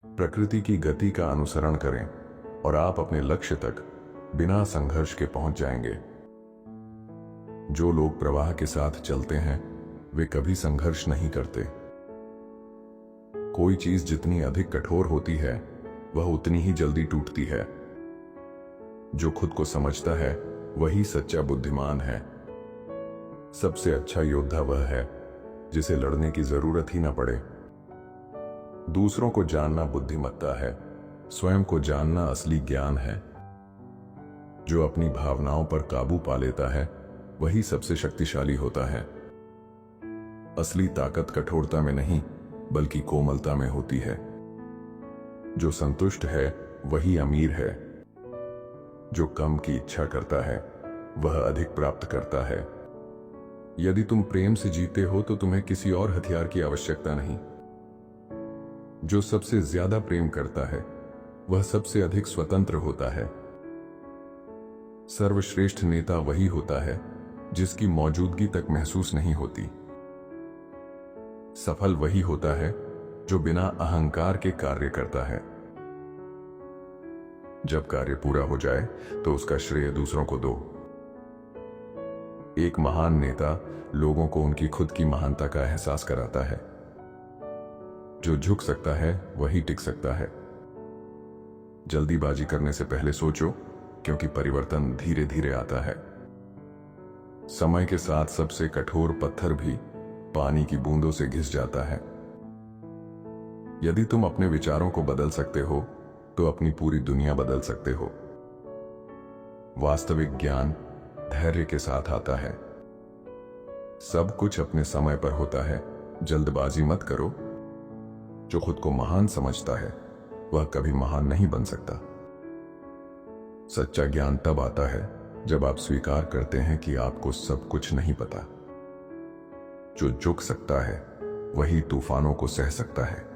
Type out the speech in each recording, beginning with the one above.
प्रकृति की गति का अनुसरण करें और आप अपने लक्ष्य तक बिना संघर्ष के पहुंच जाएंगे। जो लोग प्रवाह के साथ चलते हैं वे कभी संघर्ष नहीं करते। कोई चीज जितनी अधिक कठोर होती है वह उतनी ही जल्दी टूटती है। जो खुद को समझता है वही सच्चा बुद्धिमान है। सबसे अच्छा योद्धा वह है जिसे लड़ने की जरूरत ही ना पड़े। दूसरों को जानना बुद्धिमत्ता है, स्वयं को जानना असली ज्ञान है। जो अपनी भावनाओं पर काबू पा लेता है वही सबसे शक्तिशाली होता है। असली ताकत कठोरता में नहीं बल्कि कोमलता में होती है। जो संतुष्ट है वही अमीर है। जो कम की इच्छा करता है वह अधिक प्राप्त करता है। यदि तुम प्रेम से जीते हो तो तुम्हें किसी और हथियार की आवश्यकता नहीं। जो सबसे ज्यादा प्रेम करता है वह सबसे अधिक स्वतंत्र होता है। सर्वश्रेष्ठ नेता वही होता है जिसकी मौजूदगी तक महसूस नहीं होती। सफल वही होता है जो बिना अहंकार के कार्य करता है। जब कार्य पूरा हो जाए तो उसका श्रेय दूसरों को दो। एक महान नेता लोगों को उनकी खुद की महानता का एहसास कराता है। जो झुक सकता है वही टिक सकता है। जल्दीबाजी करने से पहले सोचो, क्योंकि परिवर्तन धीरे धीरे आता है। समय के साथ सबसे कठोर पत्थर भी पानी की बूंदों से घिस जाता है। यदि तुम अपने विचारों को बदल सकते हो तो अपनी पूरी दुनिया बदल सकते हो। वास्तविक ज्ञान धैर्य के साथ आता है। सब कुछ अपने समय पर होता है, जल्दबाजी मत करो। जो खुद को महान समझता है वह कभी महान नहीं बन सकता। सच्चा ज्ञान तब आता है जब आप स्वीकार करते हैं कि आपको सब कुछ नहीं पता। जो झुक सकता है वही तूफानों को सह सकता है।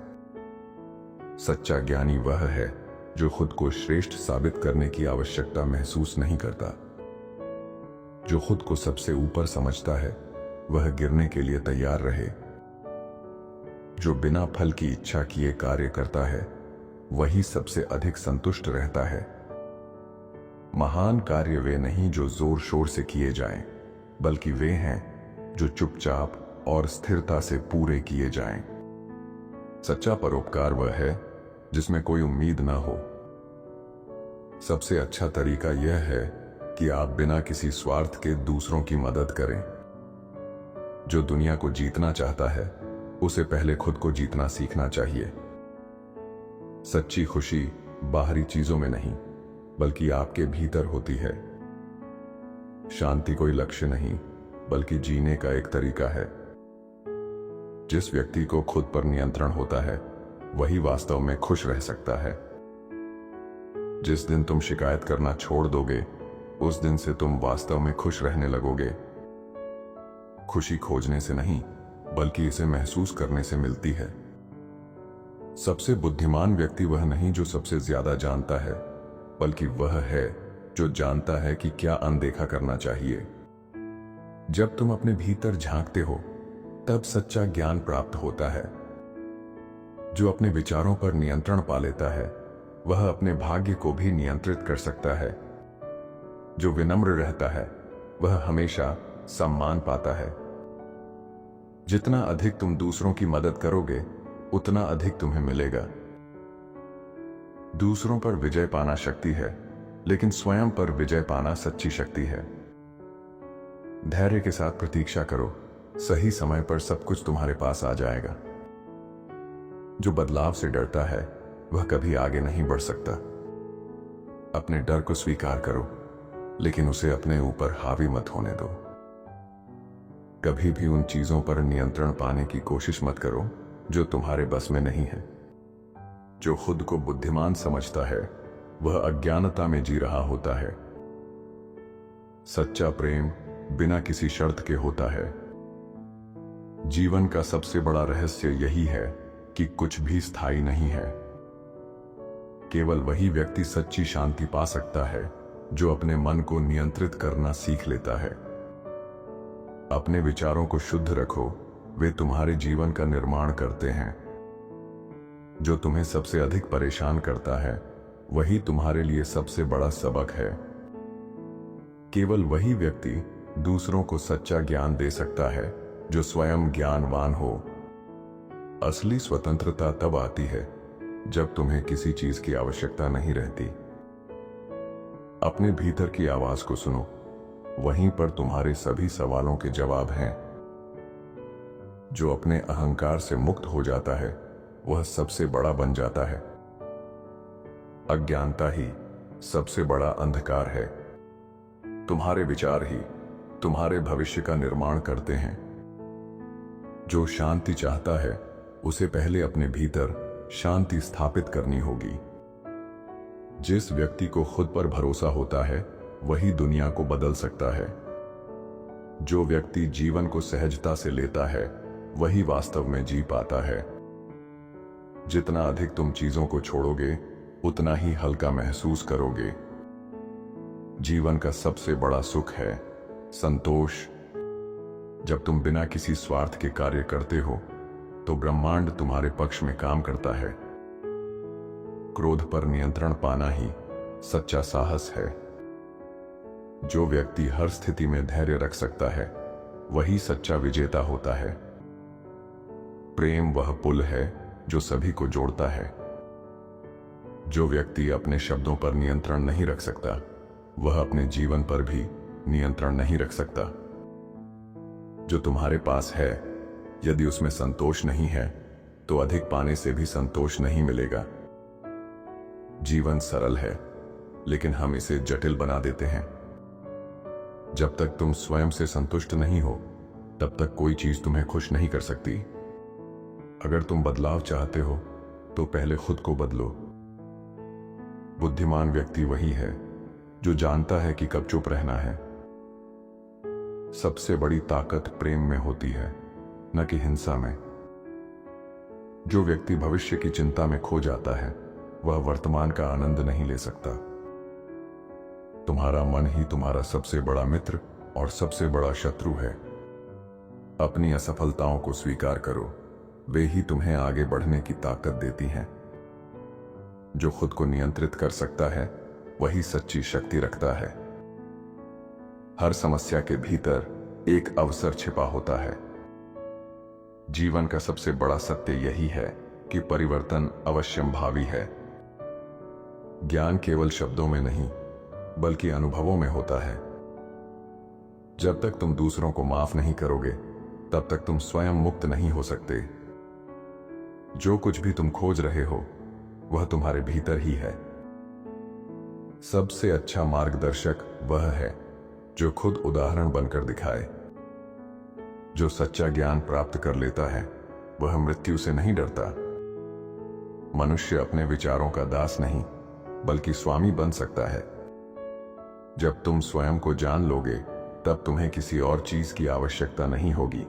सच्चा ज्ञानी वह है जो खुद को श्रेष्ठ साबित करने की आवश्यकता महसूस नहीं करता। जो खुद को सबसे ऊपर समझता है वह गिरने के लिए तैयार रहे। जो बिना फल की इच्छा किए कार्य करता है वही सबसे अधिक संतुष्ट रहता है। महान कार्य वे नहीं जो जोर शोर से किए जाएं, बल्कि वे हैं जो चुपचाप और स्थिरता से पूरे किए जाएं। सच्चा परोपकार वह है जिसमें कोई उम्मीद ना हो। सबसे अच्छा तरीका यह है कि आप बिना किसी स्वार्थ के दूसरों की मदद करें। जो दुनिया को जीतना चाहता है उसे पहले खुद को जीतना सीखना चाहिए। सच्ची खुशी बाहरी चीजों में नहीं बल्कि आपके भीतर होती है। शांति कोई लक्ष्य नहीं बल्कि जीने का एक तरीका है। जिस व्यक्ति को खुद पर नियंत्रण होता है वही वास्तव में खुश रह सकता है। जिस दिन तुम शिकायत करना छोड़ दोगे उस दिन से तुम वास्तव में खुश रहने लगोगे। खुशी खोजने से नहीं बल्कि इसे महसूस करने से मिलती है। सबसे बुद्धिमान व्यक्ति वह नहीं जो सबसे ज्यादा जानता है, बल्कि वह है जो जानता है कि क्या अनदेखा करना चाहिए। जब तुम अपने भीतर झांकते हो तब सच्चा ज्ञान प्राप्त होता है। जो अपने विचारों पर नियंत्रण पा लेता है वह अपने भाग्य को भी नियंत्रित कर सकता है। जो विनम्र रहता है वह हमेशा सम्मान पाता है। जितना अधिक तुम दूसरों की मदद करोगे उतना अधिक तुम्हें मिलेगा। दूसरों पर विजय पाना शक्ति है, लेकिन स्वयं पर विजय पाना सच्ची शक्ति है। धैर्य के साथ प्रतीक्षा करो, सही समय पर सब कुछ तुम्हारे पास आ जाएगा। जो बदलाव से डरता है वह कभी आगे नहीं बढ़ सकता। अपने डर को स्वीकार करो, लेकिन उसे अपने ऊपर हावी मत होने दो। कभी भी उन चीजों पर नियंत्रण पाने की कोशिश मत करो जो तुम्हारे बस में नहीं है। जो खुद को बुद्धिमान समझता है वह अज्ञानता में जी रहा होता है। सच्चा प्रेम बिना किसी शर्त के होता है। जीवन का सबसे बड़ा रहस्य यही है कि कुछ भी स्थायी नहीं है। केवल वही व्यक्ति सच्ची शांति पा सकता है जो अपने मन को नियंत्रित करना सीख लेता है। अपने विचारों को शुद्ध रखो, वे तुम्हारे जीवन का निर्माण करते हैं। जो तुम्हें सबसे अधिक परेशान करता है वही तुम्हारे लिए सबसे बड़ा सबक है। केवल वही व्यक्ति दूसरों को सच्चा ज्ञान दे सकता है जो स्वयं ज्ञानवान हो। असली स्वतंत्रता तब आती है जब तुम्हें किसी चीज की आवश्यकता नहीं रहती। अपने भीतर की आवाज को सुनो, वहीं पर तुम्हारे सभी सवालों के जवाब हैं। जो अपने अहंकार से मुक्त हो जाता है वह सबसे बड़ा बन जाता है। अज्ञानता ही सबसे बड़ा अंधकार है। तुम्हारे विचार ही तुम्हारे भविष्य का निर्माण करते हैं। जो शांति चाहता है उसे पहले अपने भीतर शांति स्थापित करनी होगी। जिस व्यक्ति को खुद पर भरोसा होता है वही दुनिया को बदल सकता है। जो व्यक्ति जीवन को सहजता से लेता है वही वास्तव में जी पाता है। जितना अधिक तुम चीजों को छोड़ोगे उतना ही हल्का महसूस करोगे। जीवन का सबसे बड़ा सुख है संतोष। जब तुम बिना किसी स्वार्थ के कार्य करते हो तो ब्रह्मांड तुम्हारे पक्ष में काम करता है। क्रोध पर नियंत्रण पाना ही सच्चा साहस है। जो व्यक्ति हर स्थिति में धैर्य रख सकता है वही सच्चा विजेता होता है। प्रेम वह पुल है जो सभी को जोड़ता है। जो व्यक्ति अपने शब्दों पर नियंत्रण नहीं रख सकता वह अपने जीवन पर भी नियंत्रण नहीं रख सकता। जो तुम्हारे पास है यदि उसमें संतोष नहीं है तो अधिक पाने से भी संतोष नहीं मिलेगा। जीवन सरल है लेकिन हम इसे जटिल बना देते हैं। जब तक तुम स्वयं से संतुष्ट नहीं हो तब तक कोई चीज तुम्हें खुश नहीं कर सकती। अगर तुम बदलाव चाहते हो तो पहले खुद को बदलो। बुद्धिमान व्यक्ति वही है जो जानता है कि कब चुप रहना है। सबसे बड़ी ताकत प्रेम में होती है, न कि हिंसा में। जो व्यक्ति भविष्य की चिंता में खो जाता है वह वर्तमान का आनंद नहीं ले सकता। तुम्हारा मन ही तुम्हारा सबसे बड़ा मित्र और सबसे बड़ा शत्रु है। अपनी असफलताओं को स्वीकार करो, वे ही तुम्हें आगे बढ़ने की ताकत देती हैं। जो खुद को नियंत्रित कर सकता है वही सच्ची शक्ति रखता है। हर समस्या के भीतर एक अवसर छिपा होता है। जीवन का सबसे बड़ा सत्य यही है कि परिवर्तन अवश्यंभावी है। ज्ञान केवल शब्दों में नहीं बल्कि अनुभवों में होता है। जब तक तुम दूसरों को माफ नहीं करोगे तब तक तुम स्वयं मुक्त नहीं हो सकते। जो कुछ भी तुम खोज रहे हो वह तुम्हारे भीतर ही है। सबसे अच्छा मार्गदर्शक वह है जो खुद उदाहरण बनकर दिखाए। जो सच्चा ज्ञान प्राप्त कर लेता है वह मृत्यु से नहीं डरता। मनुष्य अपने विचारों का दास नहीं बल्कि स्वामी बन सकता है। जब तुम स्वयं को जान लोगे तब तुम्हें किसी और चीज की आवश्यकता नहीं होगी।